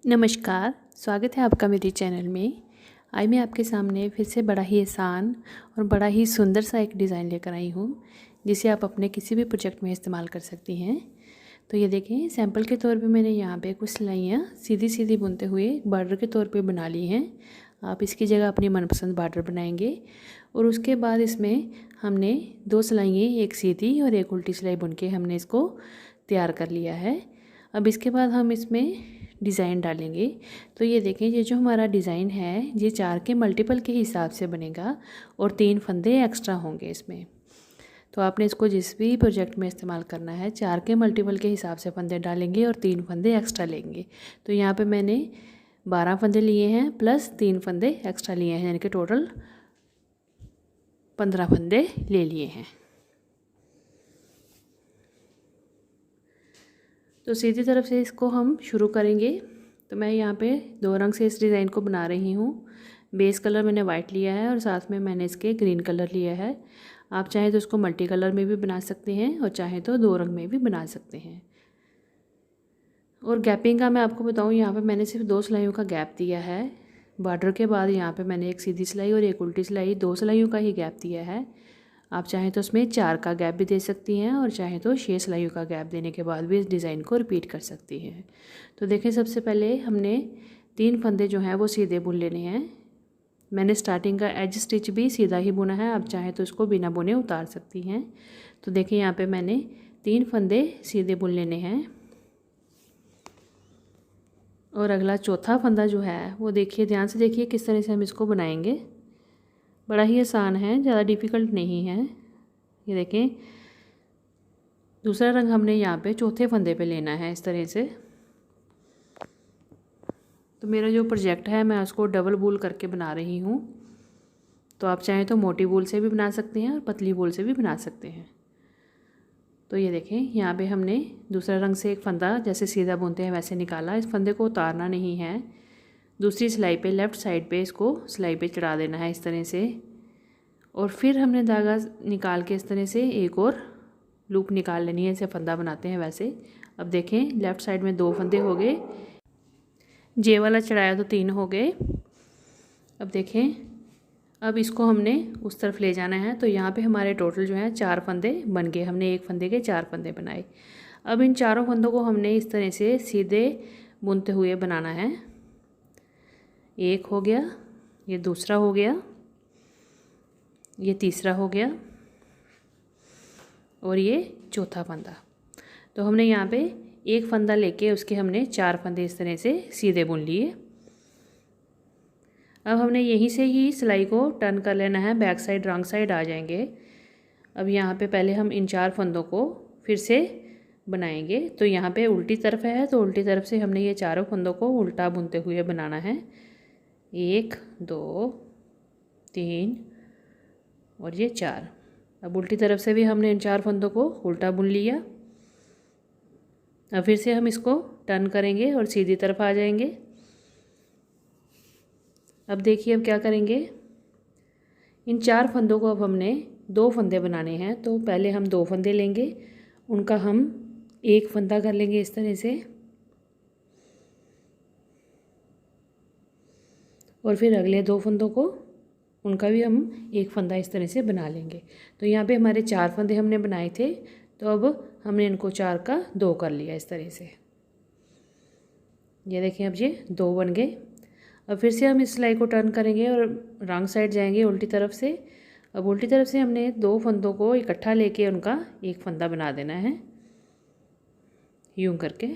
नमस्कार, स्वागत है आपका मेरे चैनल में। आज मैं आपके सामने फिर से बड़ा ही आसान और बड़ा ही सुंदर सा एक डिज़ाइन लेकर आई हूँ, जिसे आप अपने किसी भी प्रोजेक्ट में इस्तेमाल कर सकती हैं। तो ये देखें, सैंपल के तौर पे मैंने यहाँ पे कुछ सिलाइयाँ सीधी सीधी बुनते हुए बॉर्डर के तौर पे बना ली हैं। आप इसकी जगह अपनी मनपसंद बॉर्डर बनाएंगे और उसके बाद इसमें हमने 2 सिलाइयाँ, एक सीधी और एक उल्टी सिलाई बुन के हमने इसको तैयार कर लिया है। अब इसके बाद हम इसमें डिज़ाइन डालेंगे। तो ये देखें, ये जो हमारा डिज़ाइन है ये 4 के मल्टीपल के हिसाब से बनेगा और 3 फंदे एक्स्ट्रा होंगे इसमें। तो आपने इसको जिस भी प्रोजेक्ट में इस्तेमाल करना है 4 के मल्टीपल के हिसाब से फंदे डालेंगे और 3 फंदे एक्स्ट्रा लेंगे। तो यहाँ पे मैंने 12 फंदे लिए हैं प्लस 3 फंदे एक्स्ट्रा लिए हैं, यानी कि टोटल 15 फंदे ले लिए हैं। तो सीधी तरफ से इसको हम शुरू करेंगे। तो मैं यहाँ पे 2 रंग से इस डिज़ाइन को बना रही हूँ। बेस कलर मैंने वाइट लिया है और साथ में मैंने इसके ग्रीन कलर लिया है। आप चाहें तो इसको मल्टी कलर में भी बना सकते हैं और चाहें तो 2 रंग में भी बना सकते हैं। और गैपिंग का मैं आपको बताऊँ, यहाँ पे मैंने सिर्फ 2 सिलाइयों का गैप दिया है। बॉर्डर के बाद यहाँ पे मैंने एक सीधी सिलाई और एक उल्टी सिलाई, 2 सिलाइयों का ही गैप दिया है। आप चाहें तो उसमें 4 का गैप भी दे सकती हैं और चाहें तो 6 सिलाइयों का गैप देने के बाद भी इस डिज़ाइन को रिपीट कर सकती हैं। तो देखें, सबसे पहले हमने 3 फंदे जो हैं वो सीधे बुन लेने हैं। मैंने स्टार्टिंग का एज स्टिच भी सीधा ही बुना है, आप चाहें तो इसको बिना बुने उतार सकती हैं। तो देखें, यहाँ पे मैंने 3 फंदे सीधे बुन लेने हैं और अगला चौथा फंदा जो है वो देखिए, ध्यान से देखिए किस तरह से हम इसको बनाएंगे। बड़ा ही आसान है, ज़्यादा डिफ़िकल्ट नहीं है। ये देखें, दूसरा रंग हमने यहाँ पे चौथे फंदे पे लेना है इस तरह से। तो मेरा जो प्रोजेक्ट है मैं उसको डबल वूल करके बना रही हूँ। तो आप चाहें तो मोटी वूल से भी बना सकते हैं और पतली वूल से भी बना सकते हैं। तो ये देखें, यहाँ पे हमने दूसरा रंग से एक फंदा जैसे सीधा बुनते हैं वैसे निकाला। इस फंदे को उतारना नहीं है, दूसरी सिलाई पे लेफ़्ट साइड पे इसको सिलाई पे चढ़ा देना है इस तरह से। और फिर हमने धागा निकाल के इस तरह से एक और लूप निकाल लेनी है, जैसे फंदा बनाते हैं वैसे। अब देखें, लेफ़्ट साइड में 2 फंदे हो गए, जे वाला चढ़ाया तो 3 हो गए। अब देखें, अब इसको हमने उस तरफ ले जाना है। तो यहाँ पे हमारे टोटल जो है 4 फंदे बन गए। हमने एक फंदे के 4 फंदे बनाए। अब इन चारों फंदों को हमने इस तरह से सीधे बुनते हुए बनाना है। एक हो गया, ये दूसरा हो गया, ये तीसरा हो गया और ये चौथा फंदा। तो हमने यहाँ पे एक फंदा लेके उसके हमने 4 फंदे इस तरह से सीधे बुन लिए। अब हमने यहीं से ही सिलाई को टर्न कर लेना है, बैक साइड रॉन्ग साइड आ जाएंगे। अब यहाँ पे पहले हम इन 4 फंदों को फिर से बनाएंगे। तो यहाँ पे उल्टी तरफ है, तो उल्टी तरफ से हमने ये चारों फंदों को उल्टा बुनते हुए बनाना है। 1 2 3 और ये 4। अब उल्टी तरफ से भी हमने इन 4 फंदों को उल्टा बुन लिया। अब फिर से हम इसको टर्न करेंगे और सीधी तरफ आ जाएंगे। अब देखिए, अब क्या करेंगे, इन 4 फंदों को अब हमने 2 फंदे बनाने हैं। तो पहले हम 2 फंदे लेंगे, उनका हम एक फंदा कर लेंगे इस तरह से और फिर अगले 2 फंदों को उनका भी हम एक फंदा इस तरह से बना लेंगे। तो यहाँ पे हमारे 4 फंदे हमने बनाए थे, तो अब हमने इनको 4 का 2 कर लिया इस तरह से। ये देखें, अब ये 2 बन गए। अब फिर से हम इस सिलाई को टर्न करेंगे और रॉन्ग साइड जाएंगे उल्टी तरफ से। अब उल्टी तरफ से हमने 2 फंदों को इकट्ठा लेके उनका एक फंदा बना देना है यूं करके।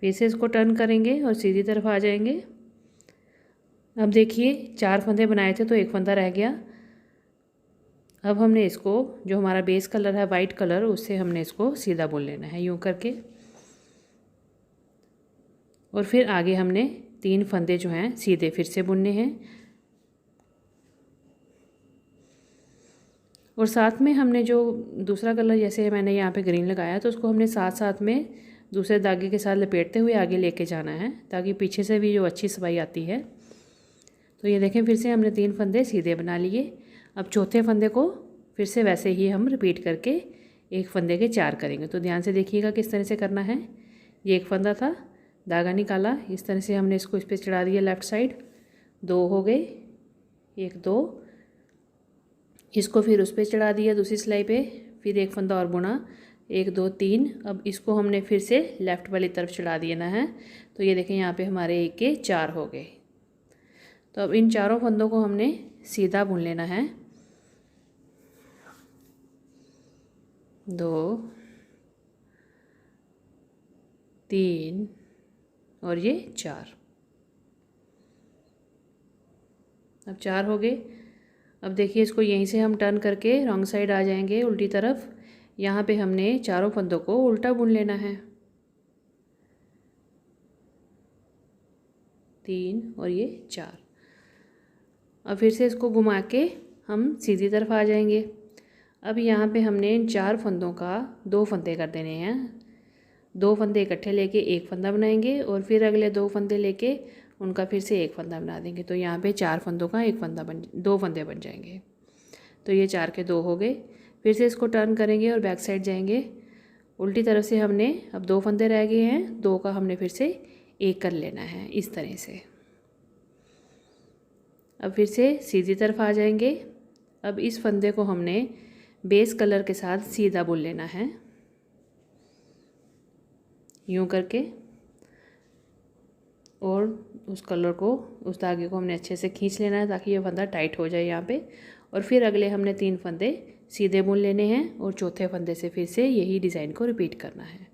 फिर से इसको टर्न करेंगे और सीधी तरफ आ जाएंगे। अब देखिए, 4 फंदे बनाए थे तो एक फंदा रह गया। अब हमने इसको, जो हमारा बेस कलर है वाइट कलर, उससे हमने इसको सीधा बुन लेना है यूं करके। और फिर आगे हमने 3 फंदे जो हैं सीधे फिर से बुनने हैं और साथ में हमने जो दूसरा कलर, जैसे मैंने यहाँ पे ग्रीन लगाया, तो उसको हमने साथ साथ में दूसरे धागे के साथ लपेटते हुए आगे लेके जाना है, ताकि पीछे से भी जो अच्छी सफाई आती है। तो ये देखें, फिर से हमने 3 फंदे सीधे बना लिए। अब चौथे फंदे को फिर से वैसे ही हम रिपीट करके एक फंदे के 4 करेंगे। तो ध्यान से देखिएगा किस तरह से करना है। ये एक फंदा था, धागा निकाला, इस तरह से हमने इसको इस पर चढ़ा दिया लेफ़्ट साइड, 2 हो गए, 1 2, इसको फिर उस पर चढ़ा दिया दूसरी सिलाई पे, फिर एक फंदा और बुना, 1 2 3। अब इसको हमने फिर से लेफ़्ट वाली तरफ चढ़ा देना है। तो ये देखें यहाँ पे हमारे 1 के 4 हो गए। तो अब इन चारों फंदों को हमने सीधा बुन लेना है, 2 3 और ये 4। अब 4 हो गए। अब देखिए इसको यहीं से हम टर्न करके रॉन्ग साइड आ जाएंगे, उल्टी तरफ। यहाँ पे हमने चारों फंदों को उल्टा बुन लेना है, 3 और ये 4। अब फिर से इसको घुमा के हम सीधी तरफ आ जाएंगे। अब यहाँ पे हमने इन 4 फंदों का 2 फंदे कर देने हैं, 2 फंदे इकट्ठे लेके एक फंदा बनाएंगे और फिर अगले 2 फंदे लेके उनका फिर से एक फंदा बना देंगे। तो यहाँ पे 4 फंदों का 2 फंदे बन जाएंगे। तो ये 4 के 2 हो गए। फिर से इसको टर्न करेंगे और बैक साइड जाएंगे, उल्टी तरफ से हमने अब 2 फंदे रह गए हैं, 2 का हमने फिर से 1 कर लेना है इस तरह से। अब फिर से सीधी तरफ आ जाएंगे। अब इस फंदे को हमने बेस कलर के साथ सीधा बुन लेना है, यूँ करके, और उस कलर को, उस धागे को हमने अच्छे से खींच लेना है ताकि ये फंदा टाइट हो जाए यहाँ पे। और फिर अगले हमने 3 फंदे सीधे बुन लेने हैं और चौथे फंदे से फिर से यही डिज़ाइन को रिपीट करना है।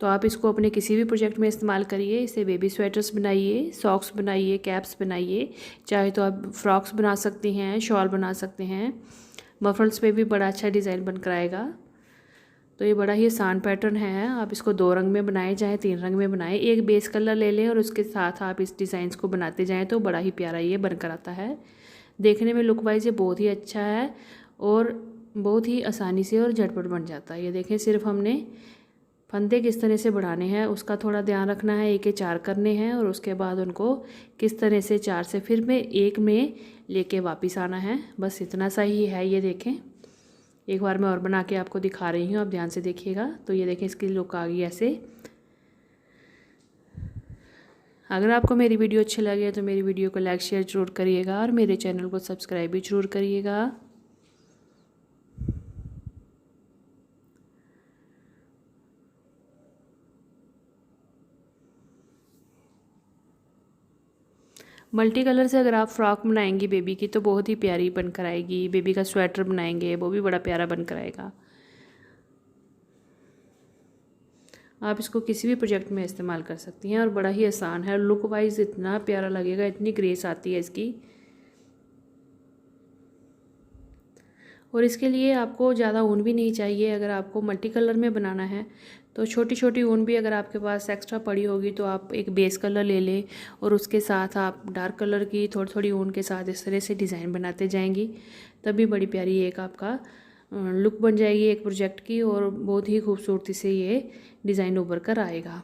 तो आप इसको अपने किसी भी प्रोजेक्ट में इस्तेमाल करिए। इससे बेबी स्वेटर्स बनाइए, सॉक्स बनाइए, कैप्स बनाइए, चाहे तो आप फ्रॉक्स बना सकती हैं, शॉल बना सकते हैं, मफल्स पे भी बड़ा अच्छा डिज़ाइन बनकर आएगा। तो ये बड़ा ही आसान पैटर्न है। आप इसको 2 रंग में बनाएं, चाहे 3 रंग में बनाएं। एक बेस कलर ले लें और उसके साथ आप इस डिज़ाइंस को बनाते जाएं तो बड़ा ही प्यारा ये बनकर आता है। देखने में लुक वाइज ये बहुत ही अच्छा है और बहुत ही आसानी से और झटपट बन जाता है। ये देखें, सिर्फ हमने फंदे किस तरह से बढ़ाने हैं उसका थोड़ा ध्यान रखना है। 1 के 4 करने हैं और उसके बाद उनको किस तरह से 4 से फिर में 1 में लेके वापस आना है, बस इतना सा ही है। ये देखें, एक बार मैं और बना के आपको दिखा रही हूँ, आप ध्यान से देखिएगा। तो ये देखें, इसकी लुक आ गई ऐसे। अगर आपको मेरी वीडियो अच्छी लगे तो मेरी वीडियो को लाइक शेयर ज़रूर करिएगा और मेरे चैनल को सब्सक्राइब भी ज़रूर करिएगा। मल्टी कलर से अगर आप फ्रॉक बनाएंगी बेबी की तो बहुत ही प्यारी बनकर आएगी। बेबी का स्वेटर बनाएंगे वो भी बड़ा प्यारा बनकर आएगा। आप इसको किसी भी प्रोजेक्ट में इस्तेमाल कर सकती हैं और बड़ा ही आसान है। लुक वाइज इतना प्यारा लगेगा, इतनी ग्रेस आती है इसकी। और इसके लिए आपको ज़्यादा ऊन भी नहीं चाहिए। अगर आपको मल्टी कलर में बनाना है तो छोटी छोटी ऊन भी अगर आपके पास एक्स्ट्रा पड़ी होगी तो आप एक बेस कलर ले लें और उसके साथ आप डार्क कलर की थोड़ी थोड़ी ऊन के साथ इस तरह से डिज़ाइन बनाते जाएंगी, तभी बड़ी प्यारी एक आपका लुक बन जाएगी एक प्रोजेक्ट की और बहुत ही खूबसूरती से ये डिज़ाइन उभर कर आएगा।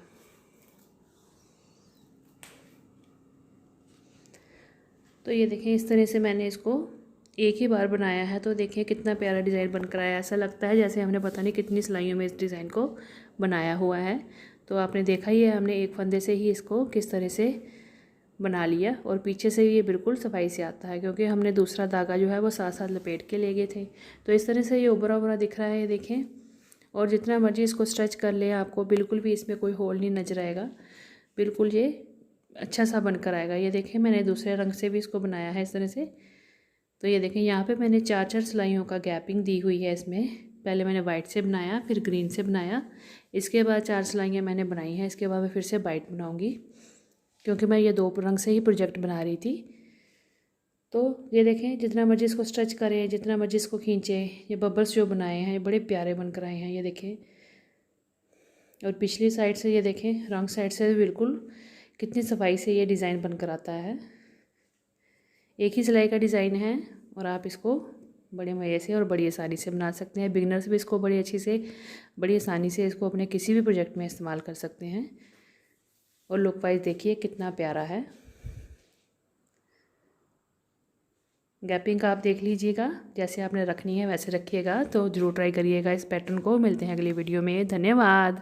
तो ये देखें, इस तरह से मैंने इसको एक ही बार बनाया है तो देखिए कितना प्यारा डिज़ाइन बनकर आया। ऐसा लगता है जैसे हमने पता नहीं कितनी सिलाइयों में इस डिज़ाइन को बनाया हुआ है। तो आपने देखा ही है, हमने एक फंदे से ही इसको किस तरह से बना लिया और पीछे से ये बिल्कुल सफाई से आता है क्योंकि हमने दूसरा धागा जो है वो साथ साथ लपेट के ले गए थे। तो इस तरह से ये उभरा उभरा दिख रहा है, ये देखें। और जितना मर्जी इसको स्ट्रेच कर ले, आपको बिल्कुल भी इसमें कोई होल नहीं नजर आएगा, बिल्कुल ये अच्छा सा बनकर आएगा। ये देखें, मैंने दूसरे रंग से भी इसको बनाया है इस तरह से। तो ये देखें, यहाँ पे मैंने 4 सिलाइयों का गैपिंग दी हुई है इसमें। पहले मैंने वाइट से बनाया, फिर ग्रीन से बनाया, इसके बाद 4 सिलाइयाँ मैंने बनाई हैं। इसके बाद मैं फिर से वाइट बनाऊँगी क्योंकि मैं ये 2 रंग से ही प्रोजेक्ट बना रही थी। तो ये देखें, जितना मर्जी इसको स्ट्रेच करें, जितना मर्जी इसको खींचें, ये बबल्स जो बनाए हैं ये बड़े प्यारे बनकर आए हैं, ये देखें। और पिछली साइड से ये देखें, रंग साइड से बिल्कुल कितनी सफाई से ये डिज़ाइन बनकर आता है। एक ही सिलाई का डिज़ाइन है और आप इसको बड़े मज़े से और बड़ी आसानी से बना सकते हैं। बिगनर्स भी इसको बड़ी अच्छी से, बड़ी आसानी से इसको अपने किसी भी प्रोजेक्ट में इस्तेमाल कर सकते हैं। और लुक वाइज देखिए कितना प्यारा है। गैपिंग का आप देख लीजिएगा, जैसे आपने रखनी है वैसे रखिएगा। तो ज़रूर ट्राई करिएगा इस पैटर्न को। मिलते हैं अगली वीडियो में। धन्यवाद।